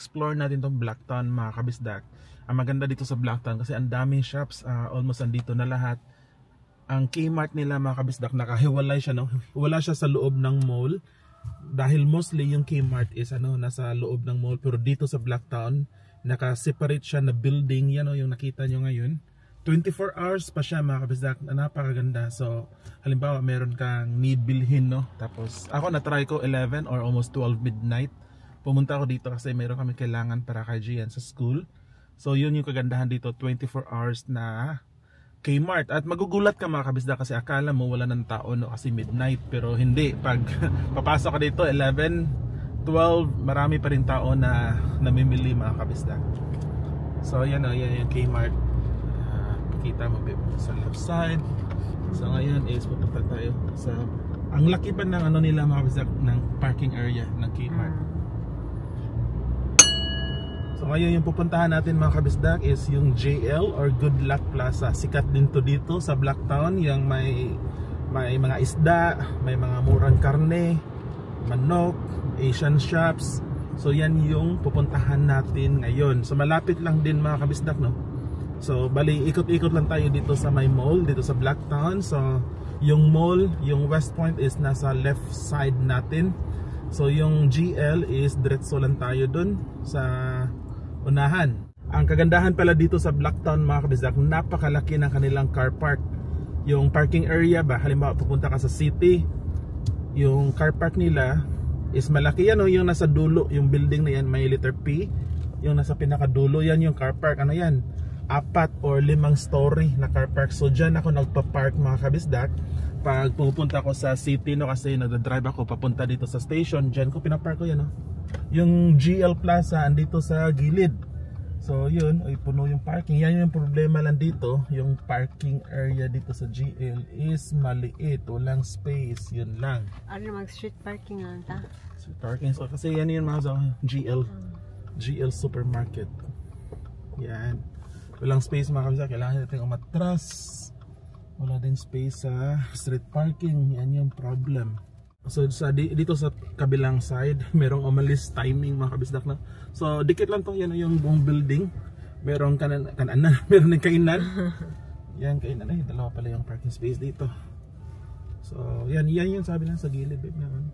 i-explore natin tong Blacktown mga kabisdak. Ang maganda dito sa Blacktown kasi ang daming shops, almost andito na lahat. Ang Kmart nila mga kabisdak, nakahiwalay siya, no? Wala siya sa loob ng mall. Dahil mostly yung Kmart is nasa loob ng mall, pero dito sa Blacktown naka-separate siya na building. Yan yung nakita nyo ngayon. 24 hours pa siya mga kabisdak, napakaganda. So halimbawa meron kang need bilhin, no? Tapos ako na-try ko 11 or almost 12 midnight. Pumunta ako dito kasi meron kami kailangan para kay Gian sa school. So yun yung kagandahan dito, 24 hours na Kmart. At magugulat ka mga kabisdak kasi akala mo wala ng tao, no? Kasi midnight, pero hindi. Pag papasok ka dito 11, 12, marami pa rin tao na namimili mga kabisdak. So yan yung Kmart. Kita mo sa left side. So ngayon is pupunta tayo sa ang laki pa ng nila mga kabisdak ng parking area ng Kmart. So ngayon yung pupuntahan natin mga kabisdak is yung JL or Good Luck Plaza. Sikat din to dito sa Blacktown, yung may mga isda, may mga murang karne, manok, Asian shops. So yan yung pupuntahan natin ngayon. So malapit lang din mga kabisdak, no? So bali ikot-ikot lang tayo dito sa may mall dito sa Blacktown. So yung mall, yung West Point is nasa left side natin. So yung GL is diretso lang tayo dun sa unahan. Ang kagandahan pala dito sa Blacktown mga kabisdak, napakalaki ng kanilang car park. Yung parking area ba, halimbawa pupunta ka sa city, yung car park nila is malaki. Yan yung nasa dulo, yung building na yan may letter P. Yung nasa pinakadulo, yan yung car park. Ano yan? 4 or 5 story na car park. So dyan ako nagpa-park mga kabisdak pag pupunta ko sa city, no? Kasi nagdadrive ako papunta dito sa station. Dyan ko pinapark ko yan, no? Yung GL Plaza andito sa gilid. So yun, ay puno yung parking. Yan yung problema lang dito. Yung parking area dito sa GL is maliit, walang space. Yun lang. Ano mag street parking lang ta? Street parking. So kasi yan yung mga GL Supermarket. Yan. Walang space mga kabisdak, kailangan natin umatras. Wala din space sa street parking. Yan yung problem. So dito sa kabilang side, merong umalis timing mga kabisdak na. So dikit lang to, yan yung buong building. Merong kanan, meron din kainan. Yan kainan, dalawa pala yung parking space dito. So yan yung sabi lang sa gilid, babe, naman.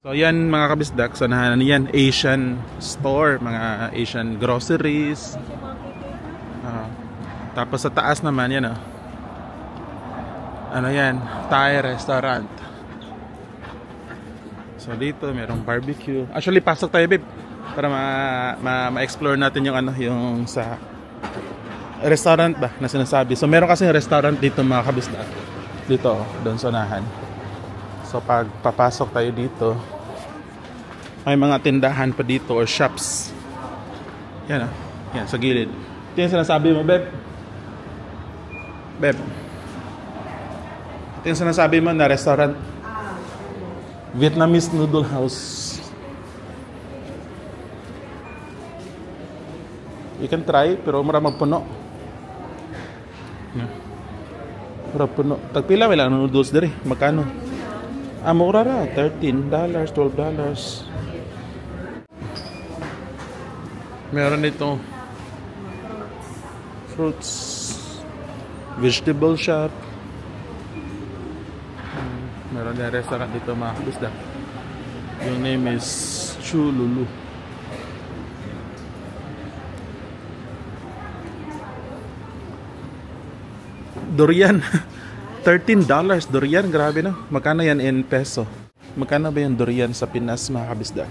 So yan mga kabisdak, so yan Asian store, mga Asian groceries. Tapos sa taas naman yan, ano yan, Thai restaurant. So dito merong barbecue. Actually pasok tayo, babe, para ma-explore natin yung yung sa restaurant ba na sinasabi. So meron kasi restaurant dito mga kabisdak. Dito, doon sa unahan. So pag papasok tayo dito, may mga tindahan pa dito or shops. Yan yan sa gilid. Ito yung sinasabi mo, babe. Ito yung sinasabi mo na restaurant. Vietnamese Noodle House. You can try, pero mura magpuno. Mura puno. Tagpila wala ang noodles diri. Magkano? Mura ra. $13, $12. Meron dito fruits, vegetable shop. Meron din restaurant dito mga kabisdak. Yung name is Chululu. Durian. $13 durian, grabe, no? Magkano yan in peso? Magkano ba yung durian sa Pinas mga kabisdak?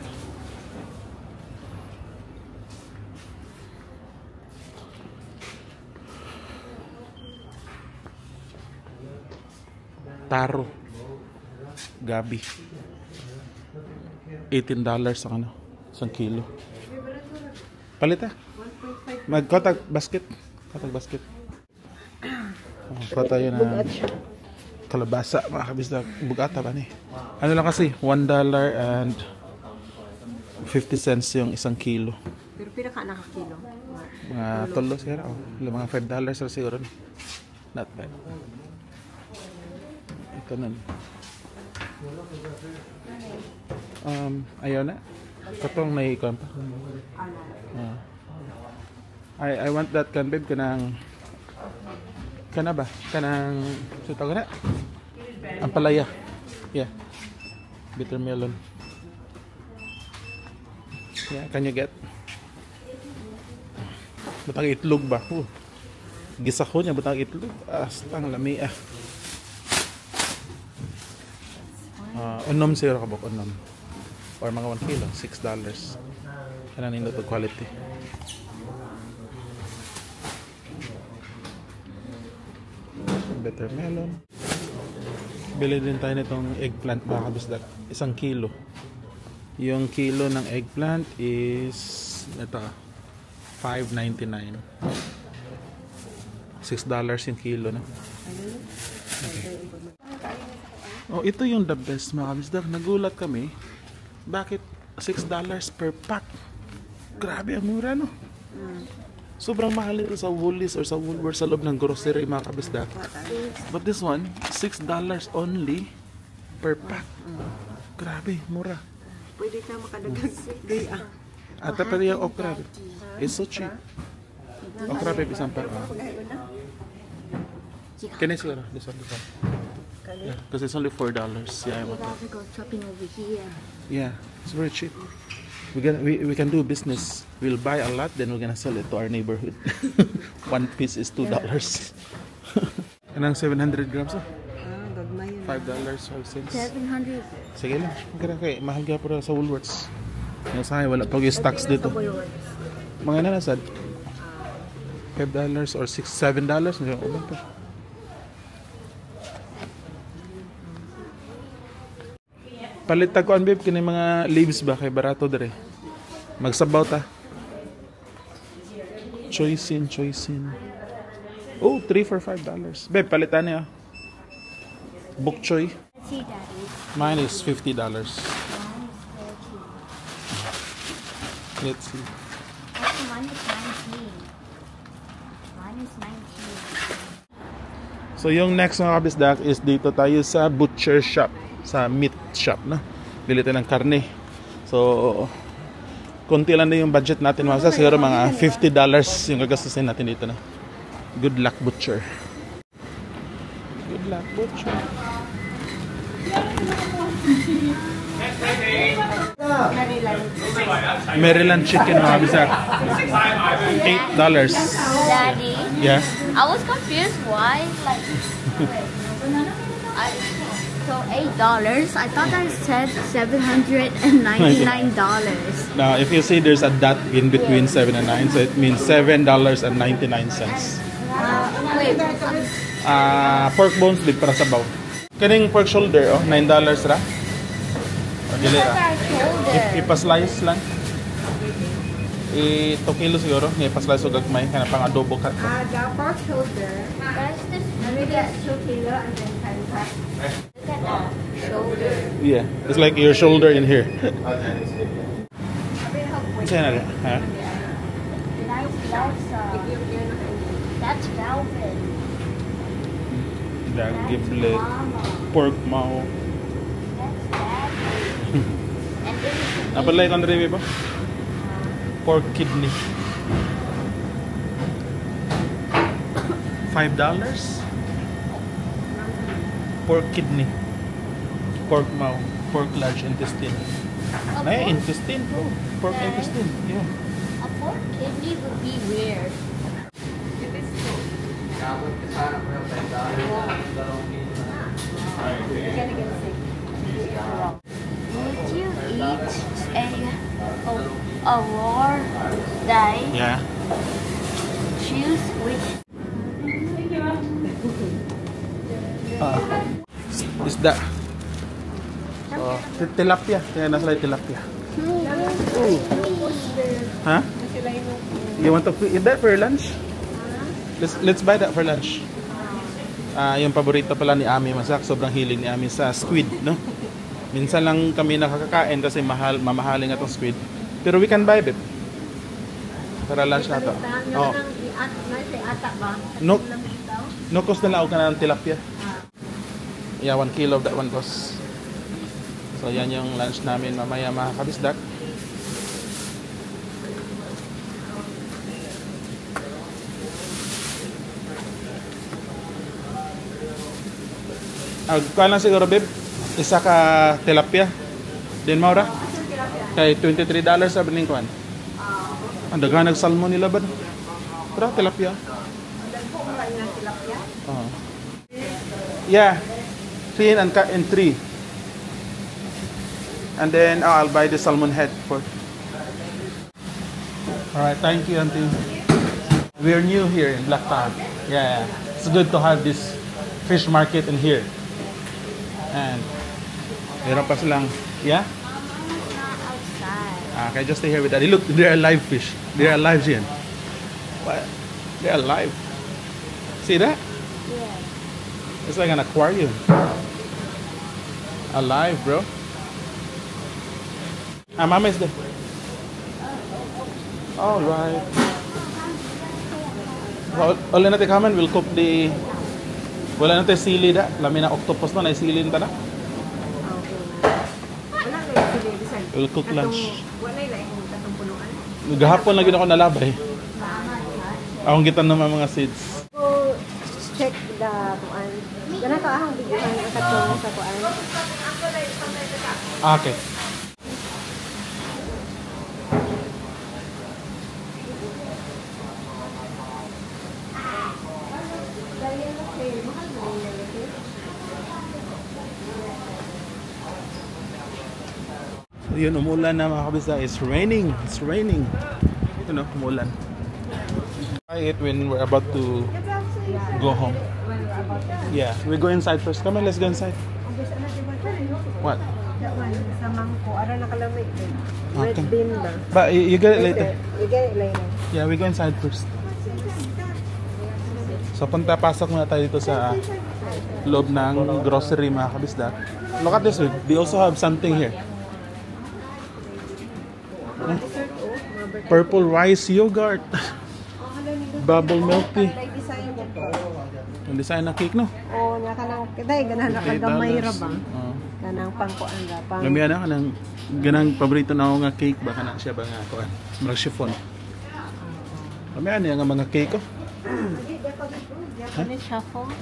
Taro, gabi, $18 ang isang kilo. Palita. Magkotag basket. Kota yun na kalabasa mga kabisdak. Bugata ba ni? Ano lang kasi, $1.50 yung isang kilo. Pero pila ka nakakilo? Mga tolo siguro. Mga $5 siguro. Not bad. Ito nun. Ayaw na. Katong naiikon pa. I want that kan babe kanang kana ba? Kanang sa tawag na? Ampalaya. Yeah. Bitter melon. Yeah, can you get? Butang itlog ba? Gisahon niya butang itlog. Astang lami ah. Unom zero kabok unom. Or mga 1 kilo, $6. Kana nindot og quality. Bitter melon. Bili din tayo nitong eggplant mga kabisdak. 1 kilo. Yung kilo ng eggplant is ito, $5.99. $6 yung kilo na. Okay. Oh, ito yung the best mga kabisdak. Nagulat kami. Bakit $6 per pack? Grabe ang mura no. Sobrang mahal ito sa Woolies or sa Woolworths sa loob ng grocery mga kabisdak. But this one, $6 only per pack. Grabe, mura. Pwede ka makadagdag gaya. At pero yung okra is so cheap. Okra babe isang pack. Can I see this one? Yeah, because it's only $4. Yeah, I want that. Go shopping over here. Yeah, it's very cheap. We can do business. We'll buy a lot, then we're gonna sell it to our neighborhood. One piece is $2. Anong 700 grams? Gagmay yun. $5.12. 700. Sige lang. Okay, mahal ka para sa Woolworths. Yung sa akin, wala pag yung stocks dito. Mga nanasad? $5 or $7. Medyo ulan pa. Palit ko ang babe, kini mga leaves ba kay barato dere. Magsabaw ta. Choisin. Oh, 3 for $5. Babe, palitan niya. Bok choy. See, Daddy. Mine is $50. Let's see. Actually, mine is 19. Mine is 19. So yung next mga kabisdak is dito tayo sa butcher shop. Sa meat shop na. Bili tayo ng karne. So konti lang na yung budget natin mga kabisdak. Siguro mga $50 yung gagastusin natin dito na. Good luck butcher. Good luck butcher. Maryland chicken mga kabisdak. $8. Daddy, Yeah. I was confused why, like, so $8. I thought I said $799. Now, if you see there's a dot in between 7 and 9, so it means $7.99. Wait, Pork bones big para sa baw. Kaning pork shoulder, oh, $9 ra. O, dili ra. shoulder. Ipa-slice lang. 2 kilo siguro. Ipa-slice o gagmay. Kaya pang adobo cut. The pork shoulder. That's the And we get 2 kilo and then 10 cut. look at that shoulder. Yeah, it's like your shoulder in here. Saan na? Ha? That's velvet. Giblet, pork maw. That's daddy. And this is Napalay kang review ba? Pork kidney. $5? Pork kidney. Pork maw. Pork large intestine. Ay, intestine po. Pork intestine. Yeah. a pork kidney would be weird. Would you eat a raw day? Yeah. Choose which. Isda. So, tilapia. Kaya nasa tilapia. Huh? You want to eat that for lunch? Let's buy that for lunch. Yung paborito pala ni Ami Masak, sobrang hiling ni Ami sa squid, no? Minsan lang kami nakakakain kasi mamahalin itong squid. Pero we can buy it. Para lunch na to. Oh. No cost na lang ka na ng tilapia. Yeah, 1 kilo of that one cost. So yan yung lunch namin mamaya mga kabisdak. Kuha lang siguro, babe. Isa ka tilapia. Then, Maura? Kay $23 sa biling kuhan. Ang daghan nag-salmon nila ba? Pero tilapia. Yeah. 3 and 3. And then I'll buy the salmon head for. Alright, thank you, Auntie. We're new here in Blacktown. Yeah, it's good to have this fish market in here. And meron pa silang, yeah? Okay, just stay here with that. Look, they're alive fish. They're alive, Jen. What? They're alive. See that? Yeah. It's like an aquarium. Alive, bro. Mama is there. All right. All natin kaman, we'll cook the. Wala natin sili da. Lamin na octopus na, naisili na. We'll cook lunch. Gahapon lang yun ako nalabay. Akong gitan naman mga seeds. So, check the kuan. Ganito ahang bigyan ang katong sa kuan. Okay. So yun, umulan na mga kabisa. It's raining. It's raining. You know, umulan. I eat when we're about to go home. Yeah, we go inside first. Come on, let's go inside. What? Sa mangko, ara nakalamig. Red Okay. bean ba? But you get it later. You get it later. Yeah, we go inside first. So punta, pasok muna tayo dito sa loob ng grocery mga kabisda. Look at this one. They also have something here. Purple rice yogurt. Bubble milk tea. Ang design ng cake, no? Oh, nakanang kitay ganahan nakagamay ra ba? Oh. Kanang pangkuan ra pang. Lamiya na kanang ganang paborito na ako nga cake ba kana siya ba nga kuan. Marag chiffon. Lamiya niya nga mga cake ko. Japanese shuffle.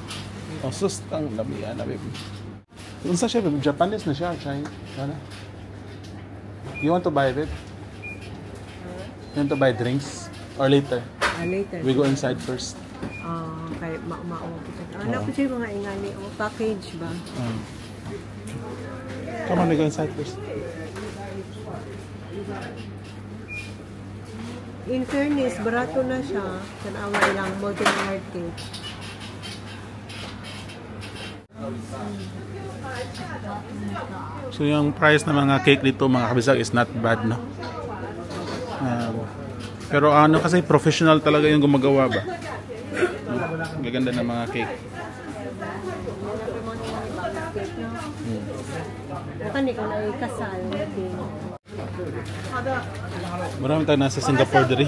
Oh, sus ang lamiya na baby. Unsa siya baby? Japanese na siya, Chinese. Ano? You want to buy it? You want to buy drinks or later? Later. We go inside first. Kay mao kita. Ano ko siya mga ingani o package ba? Come on, we go inside first. In fairness, barato na siya. Tanawa lang multi-layered cake. So yung price ng mga cake dito mga kabisag is not bad, no? Pero ano kasi professional talaga yung gumagawa ba? Gaganda ng mga cake. Kani ko na ikasal. Marami tayo nasa Singapore diri.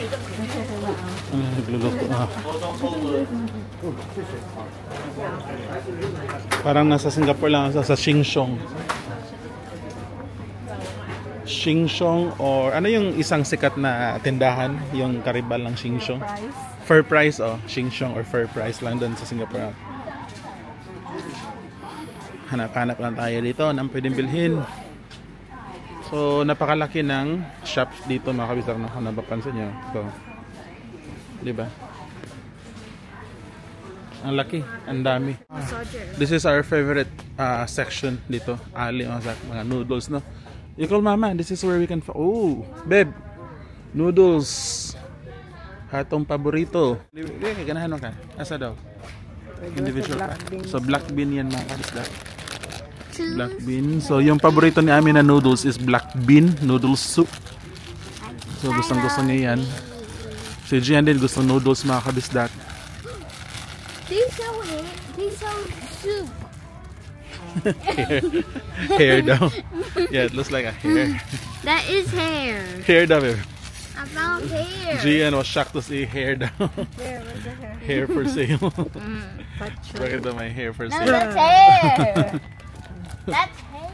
Nagluluto. Parang nasa Singapore lang sa Shingshong. Shingshong or ano yung isang sikat na tindahan, yung karibal ng Shingshong? Fair price, oh. Shingshong or fair price lang doon sa Singapore. Hanap-hanap lang tayo dito ng pwedeng bilhin. So, napakalaki ng shops dito mga kabisar, no? Napapansin nyo. So, diba? Ang laki, ang dami. This is our favorite section dito. Ali, mga noodles, no? You call mama, this is where we can oh, babe. Noodles. Hatong paborito. Ganahan mo ka? Asa daw? Individual ka? So black bean yan mga kabisar. Black bean. So yung paborito ni Ami na noodles is black bean noodle soup. So gustong-gusto niya yan. Si Gian din gusto noodles mga kabisdak. These so soup. Hair daw. Yeah, it looks like a hair. That is hair. Hair daw, babe. I found hair. Gian was shocked to see hair daw. Hair for sale. Look at my hair for No, sale. that's hair. That's hair.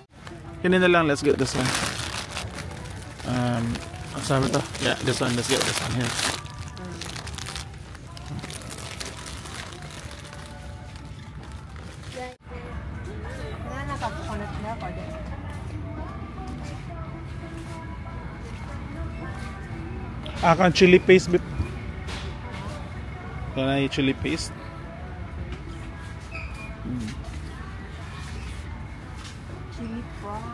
Kinin na lang, let's get this one. Sabi to? Yeah, this one. Let's get this one here. Akan chili paste bit. Ito na yung chili paste. Chili prawn.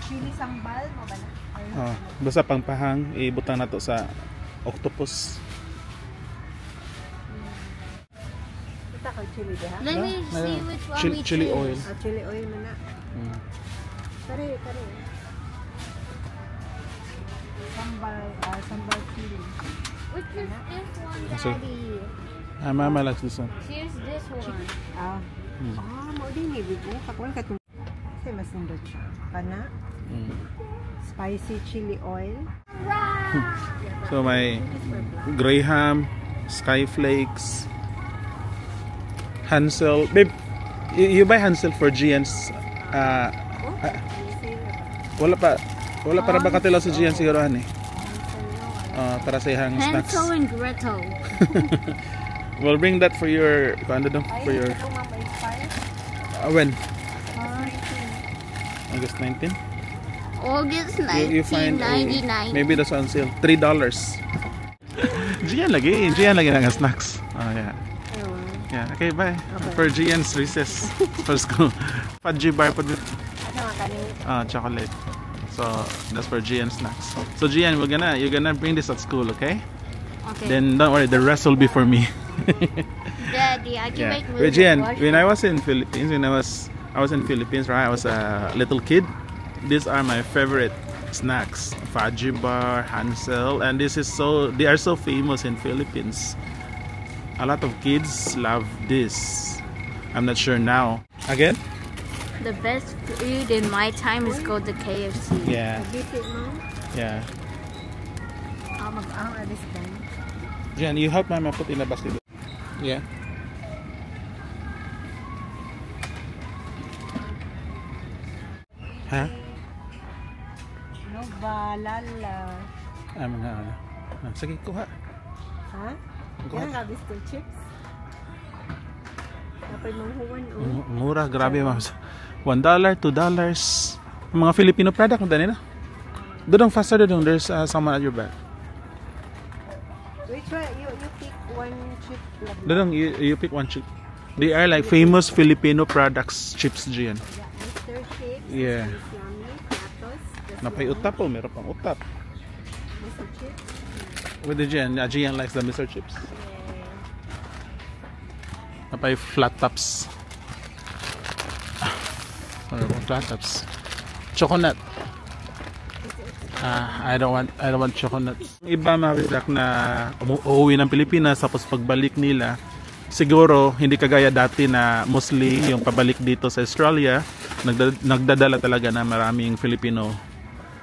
Chili sambal mo ba na? Basta pangpahang, ibutang na to sa octopus. Ito ka chili ba ha? Let me see which one we Chili choose. oil. Chili oil mo na. Kare. Sambal chili. Which is this one, So- Daddy? Mama likes this one. Here's this one. Mo din ni bigo. Pakwan ka tung. Kasi mas nindot siya. Kana. Spicy chili oil. So may Graham, Skyflakes, Hansel. Babe, you buy Hansel for Gian's. Wala para ba katilaw sa Gian siguro ani? Para sa ihang snacks. Hansel and Gretel. We'll bring that for your when? August 19. August You find 1999. maybe that's on sale. $3. Gian lagi ng snacks. Oh yeah. Yeah, okay, bye. For Gian's recess for school. Fudgy bar po dito. Chocolate. So that's for Gian snacks. So Gian, you're gonna bring this at school, okay? Okay. Then don't worry, the rest will be for me. Daddy, I can make Wait, Gian, when I was in Philippines, I was in Philippines, right? I was a little kid. These are my favorite snacks: Fudgy bar, Hansel, and they are so famous in Philippines. A lot of kids love this. I'm not sure now. Again? The best food in my time is called the KFC. Yeah. Yeah. Jan, you help Mama put in the basket. Yeah. Huh? No balala. Mga ano. Sige, kuha. Ha? Kuha. Kaya nga gusto chips? Dapat manghuwan Mura, grabe ma'am. $1, $2. Mga Filipino product na nila. Doon faster doon. There's someone at your back. Which one? You pick one chip. Doon you pick one chip. They are like famous Filipino products chips Gian. Yeah, Mr. Chips. Yeah. Yummy. Platos. Napay utap po, meron pang utap. Mr. Chips. With the Gian likes the Mr. Chips. Napay flat tops. Ano bang flat tops? Chocolate. I don't want chocolate. Iba mga na uuwi ng Pilipinas tapos pagbalik nila siguro hindi kagaya dati na mostly yung pabalik dito sa Australia nagdadala talaga na maraming Filipino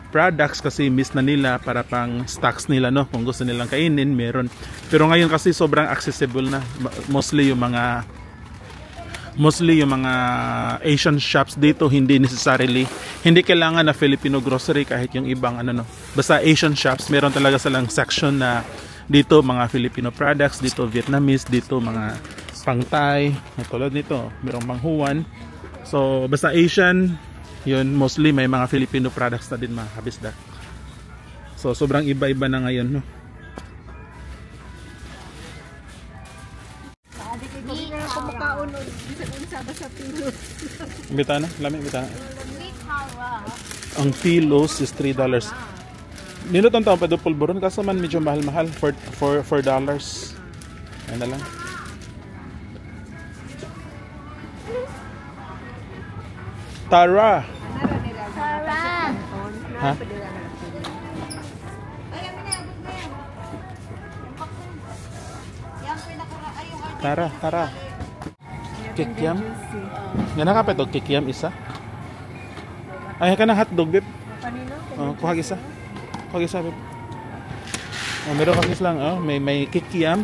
products kasi miss na nila para pang stocks nila no kung gusto nilang kainin meron pero ngayon kasi sobrang accessible na mostly yung mga Asian shops dito hindi kailangan na Filipino grocery kahit yung ibang basta Asian shops meron talaga silang section na dito mga Filipino products dito Vietnamese dito mga pang-Thai tulad nito merong manghuwan so basta Asian yun mostly may mga Filipino products na din mga kabisda so sobrang iba-iba na ngayon no Bitana, lami bitana. Ang kilos is $3. Nino tong taon pa do pulburon kaso man medyo mahal-mahal for $4. Ayun na lang. Tara. Ha? Tara. Kikiam. Yan na kapit og kikiam isa. Ay ka na hotdog bib. Kuha isa. Kuha isa bib. Meron kasi lang may kikiam.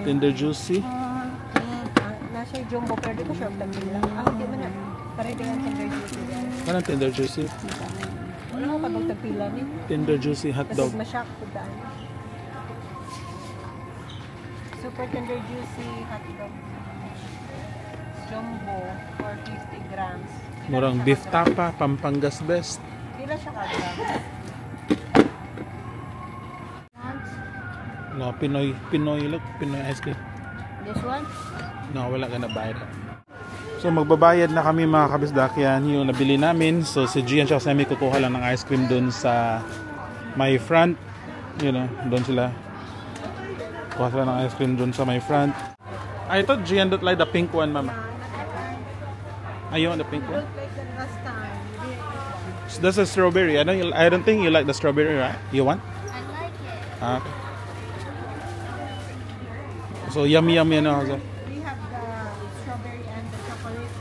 Tender juicy. Nasa jumbo pero di ko sure tagpil lang. Di man na. Pare dengan tender juicy. Kanang tender juicy. Ano ko pag tagpila ni? Tender juicy hotdog. Kasi masyak po daan. Super tender juicy hotdog. Jumbo for 50 grams. Murang beef tapa, Pampangas best. Pila siya ka grams? No, Pinoy look, Pinoy ice cream. This one? No, wala ka na bayad. So magbabayad na kami mga kabisdak. Yan yung nabili namin. So si Gian at Sammy kukuha lang ng ice cream dun sa my front. You know, doon sila. Kuha sila ng ice cream dun sa my front. I thought Gian don't like the pink one, mama. Ayaw the pink one? Look like the last time. So that's a strawberry. I don't think you like the strawberry, right? You want? I like it. Okay. So yummy yan, Jose. We have the strawberry and the chocolate.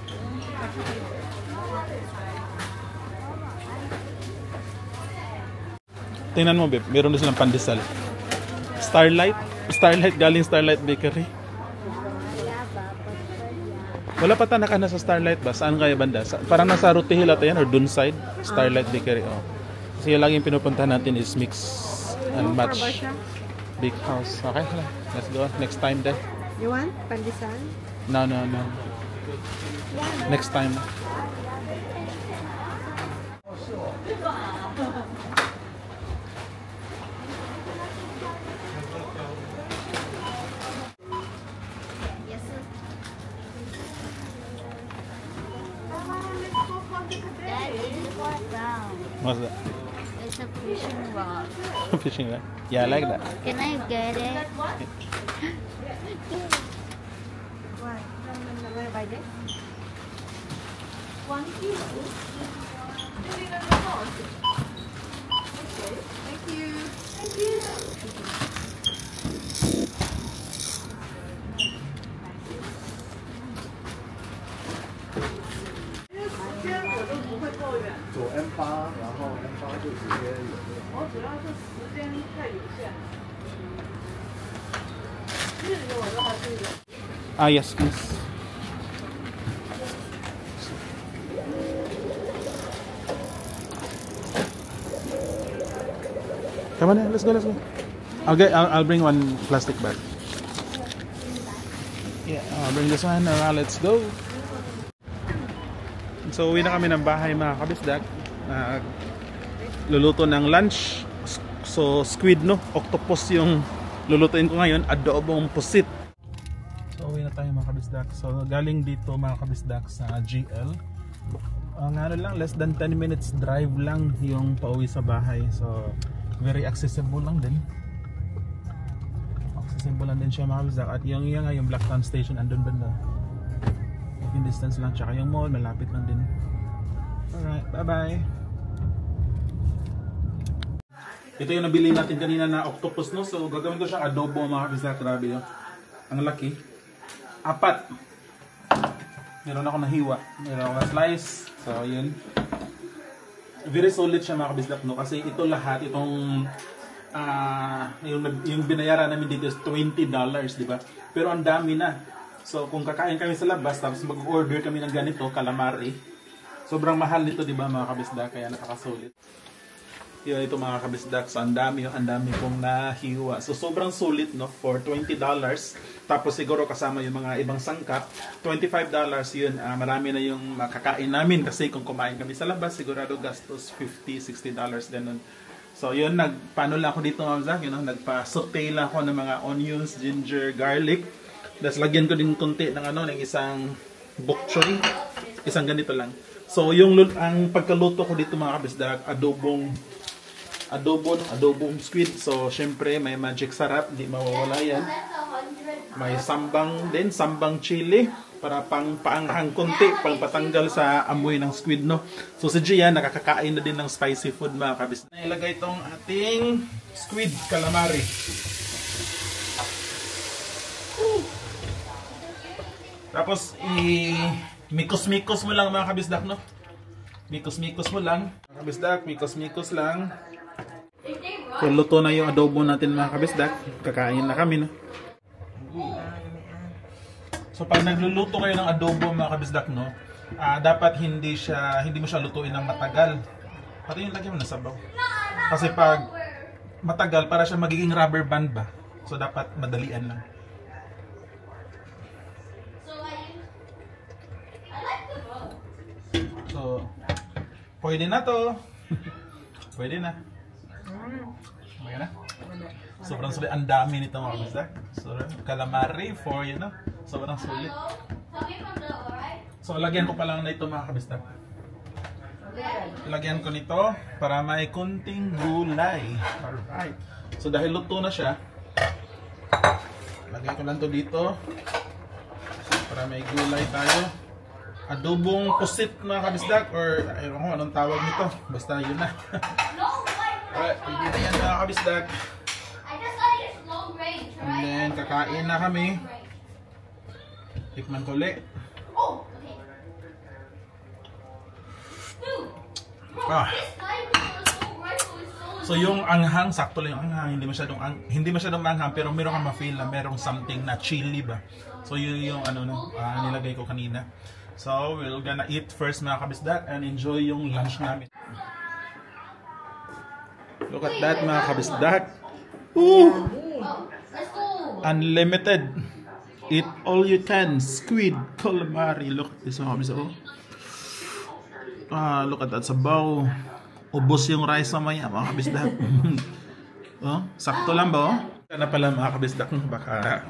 Tingnan mo, babe. Meron din silang pandesal. Starlight galing Starlight Bakery. Wala pa tayo na sa Starlight ba? Saan kaya banda? Parang nasa Rutihil ata yan or dun side? Starlight Bakery. Oh. Kasi yung laging pinupuntahan natin is mix and match. Big house. Okay, let's go. Next time then. You want pandesal? No. Next time. Yes, sir. That is brown. What's that? It's a fishing rod. Fishing rod? Yeah, I like that. Can I get it? What? Wanna buy this? Thank you. Yes, please. Come on, let's go. I'll bring one plastic bag. Yeah, I'll bring this one. Let's go. So, uwi na kami ng bahay mga kabisdak. Luluto ng lunch. So, squid, no? Octopus yung lulutuin ko ngayon. Adobong pusit. So, uwi na tayo mga kabisdak. So, galing dito mga kabisdak sa GL. Less than 10 minutes drive lang yung pauwi sa bahay. So, very accessible lang din. Accessible lang din siya mga kabisdak. At yung Blacktown Station andun banda. Walking distance lang. Tsaka yung mall, malapit lang din. Alright, bye-bye. Ito yung nabili natin kanina na octopus, no? So, gagawin ko siyang adobo mga kabisdak. Grabe yun. Ang laki. 4. Meron ako nahiwa. Meron ako na-slice. So, yun. Very solid siya mga kabisdak, no? Kasi ito lahat, itong yung binayaran namin dito is $20, di ba? Pero ang dami na. So, kung kakain kami sa labas, tapos mag-order kami ng ganito, calamari, sobrang mahal nito, di ba mga kabisdak? Kaya nakakasulit. Yun, ito mga kabisdak. So, ang dami kong nahiwa. So, sobrang sulit, no? For $20. Tapos, siguro kasama yung mga ibang sangkap. $25 yun. Marami na yung makakain namin. Kasi kung kumain kami sa labas, sigurado gastos $50, $60 ganun. So, yun. Paano lang ako dito, mga kabisdak? Nagpa-saute lang ako ng mga onions, ginger, garlic. Tapos, lagyan ko din konti ng ng isang bok choy. Isang ganito lang. So, ang pagkaluto ko dito, mga kabisdak, adobong squid. So, syempre, may magic sarap. Di mawawala yan. May sambang chili. Para paanghang konti. Pang patanggal sa amoy ng squid, no? So, si Gian, nakakakain na din ng spicy food, mga kabisdak. Nailagay itong ating squid calamari. Tapos, mikos-mikos mo lang, mga kabisdak, no? Mikos-mikos mo lang. Mga kabisdak, mikos-mikos lang. So, luto na yung adobo natin mga kabisdak. Kakain na kami, no? So, pag nagluluto kayo ng adobo mga kabisdak, no? Dapat hindi mo siya lutuin ng matagal. Pati yung lagyan mo na sabaw. Kasi pag matagal, para siya magiging rubber band ba? So, dapat madalian lang. So, pwede na to. Pwede na. Okay na? Sobrang sulit. Ang dami nito mga kabisdak. So, calamari for, sobrang sulit. So, lagyan ko pa lang na ito mga kabisdak. Lagyan ko nito para may kunting gulay. Alright. So, dahil luto na siya, lagyan ko lang to dito para may gulay tayo. Adobong pusit mga kabisdak, or ayun ko anong tawag nito. Basta yun na. Alright, pwede na yan mga kabisdak. And then, kakain na kami. Tikman ko ulit. So yung anghang, sakto lang yung anghang, hindi masyadong anghang, pero meron kang ma-feel na merong something na chili ba. So yun yung nilagay ko kanina. So we're gonna eat first mga kabisdak and enjoy yung lunch namin. Look at that mga kabisdak. Woo! Unlimited. Eat all you can. Squid, calamari. Look at this mga kabisdak. Look at that sabaw. Ubos yung rice mamaya mga kabisdak. Sakto lang ba? Sana pala mga kabisdak. Baka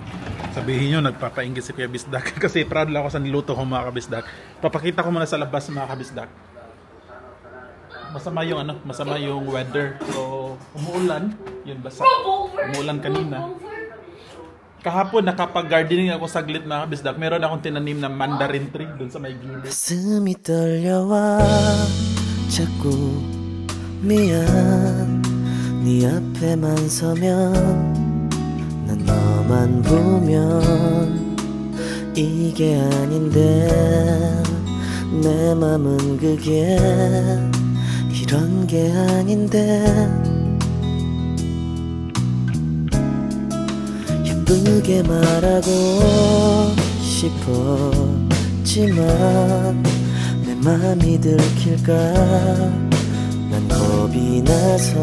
sabihin nyo nagpapainggit si Kuya Bisdak. Kasi proud lang ako sa niluto ko mga kabisdak. Papakita ko muna sa labas mga kabisdak. Masama yung weather. So umuulan. Yun basa. Umuulan kanina. Kahapon nakapag-gardening ako saglit mga kabisdak. Meron akong tinanim na mandarin tree dun sa may gilid. 가슴이 떨려와 자꾸 미안 네 앞에만 서면 난 너만 보면 이게 아닌데 내 맘은 그게 이런 게 아닌데 예쁘게 말하고 싶었지만 내 맘이 들킬까 난 겁이 나서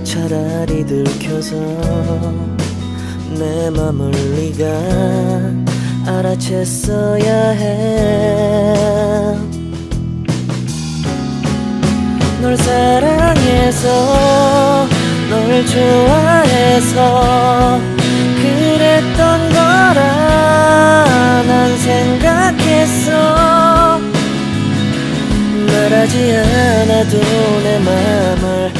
차라리 들켜서 내 맘을 네가 알아챘어야 해 널 사랑해서 널 좋아해서 그랬던 거라 난 생각했어 말하지 않아도 내 맘을